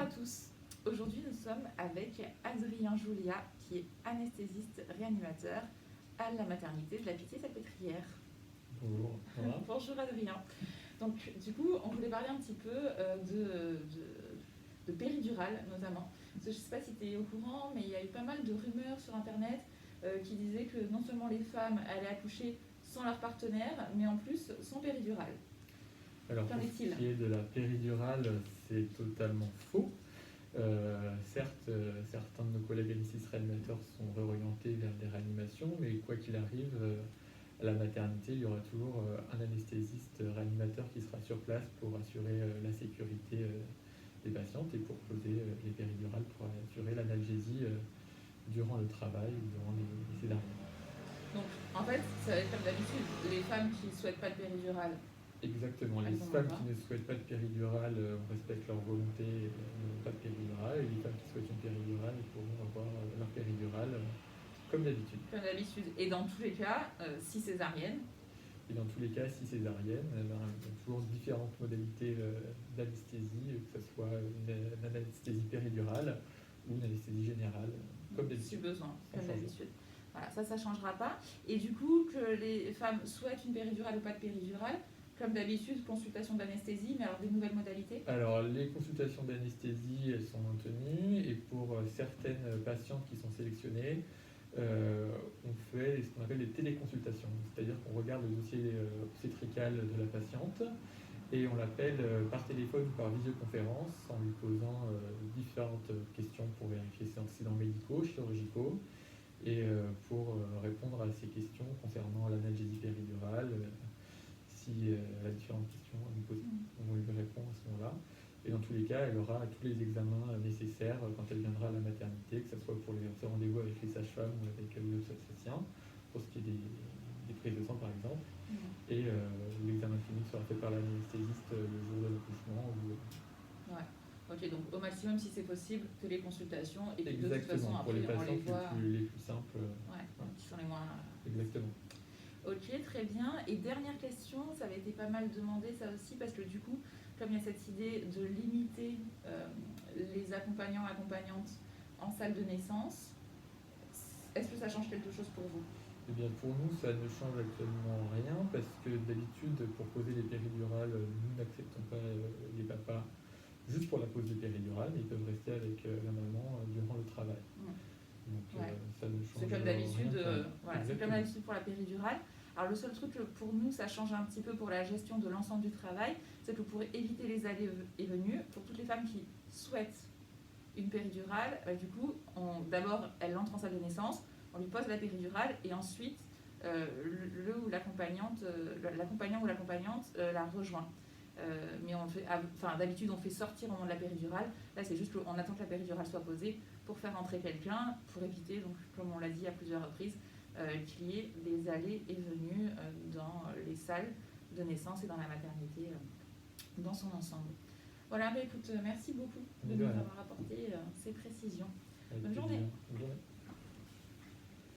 à tous. Aujourd'hui, nous sommes avec Adrien Julia, qui est anesthésiste réanimateur à la maternité de la Pitié-Salpêtrière. Bonjour. Voilà. Bonjour Adrien. Donc, du coup, on voulait parler un petit peu de péridurale, notamment. Parce que je ne sais pas si tu es au courant, mais il y a eu pas mal de rumeurs sur Internet qui disaient que non seulement les femmes allaient accoucher sans leur partenaire, mais en plus sans péridurale. Alors, pour ce qui est de la péridurale, c'est totalement faux. Certes, certains de nos collègues anesthésistes réanimateurs sont réorientés vers des réanimations, mais quoi qu'il arrive, à la maternité, il y aura toujours un anesthésiste réanimateur qui sera sur place pour assurer la sécurité des patientes et pour poser les péridurales pour assurer l'analgésie durant le travail ou durant les césariennes. Donc, en fait, ça va être comme d'habitude, les femmes qui ne souhaitent pas de péridurale. Exactement, les femmes qui ne souhaitent pas de péridurale, on respecte leur volonté, n'ont pas de péridurale, et les femmes qui souhaitent une péridurale pourront avoir leur péridurale comme d'habitude. Comme d'habitude, et dans tous les cas, 6 césariennes. Et dans tous les cas, 6 césariennes, il y a toujours différentes modalités d'anesthésie, que ce soit une anesthésie péridurale ou une anesthésie générale, comme d'habitude. Si besoin, comme d'habitude. Voilà, ça ne changera pas. Et du coup, que les femmes souhaitent une péridurale ou pas de péridurale, comme d'habitude, consultation d'anesthésie, mais alors des nouvelles modalités? Alors, les consultations d'anesthésie, elles sont maintenues, et pour certaines patientes qui sont sélectionnées, on fait ce qu'on appelle des téléconsultations, c'est-à-dire qu'on regarde le dossier obstétrical de la patiente et on l'appelle par téléphone ou par visioconférence en lui posant différentes questions pour vérifier ses antécédents médicaux, chirurgicaux, et pour répondre à ces questions concernant l'analgésie péridurale. Si elle a différentes questions à nous poser, on lui répond à ce moment-là. Et dans tous les cas, elle aura tous les examens nécessaires quand elle viendra à la maternité, que ce soit pour les rendez-vous avec les sages-femmes ou avec l'obstétricien, pour ce qui est des prises de sang par exemple. Et l'examen clinique sera fait par l'anesthésiste le jour de l'accouchement. Ouais. Ok, donc au maximum, si c'est possible, que les consultations, et puis de toute façon, pour après, les patients on les voit... les plus simples. Qui sont les moins... Exactement. Ok, très bien. Et dernière question, ça avait été pas mal demandé ça aussi, parce que du coup, comme il y a cette idée de limiter les accompagnants-accompagnantes en salle de naissance, est-ce que ça change quelque chose pour vous? Eh bien, pour nous, ça ne change actuellement rien, parce que d'habitude, pour poser les péridurales, nous n'acceptons pas les papas juste pour la pose des péridurales, mais ils peuvent rester avec la maman durant le travail. Donc, ça ne change rien. C'est comme d'habitude, c'est comme d'habitude pour la péridurale. Alors le seul truc que pour nous ça change un petit peu pour la gestion de l'ensemble du travail, c'est que pour éviter les allées et venues, pour toutes les femmes qui souhaitent une péridurale, du coup, d'abord elle entre en salle de naissance, on lui pose la péridurale et ensuite l'accompagnant ou l'accompagnante la rejoint. Mais d'habitude on fait sortir au moment de la péridurale. Là c'est juste qu'on attend que la péridurale soit posée pour faire entrer quelqu'un, pour éviter, donc, comme on l'a dit à plusieurs reprises, qu'il y ait des allées et venues dans les salles de naissance et dans la maternité dans son ensemble. Voilà, écoute, merci beaucoup de nous avoir apporté ces précisions. Bonne journée. Bonne journée.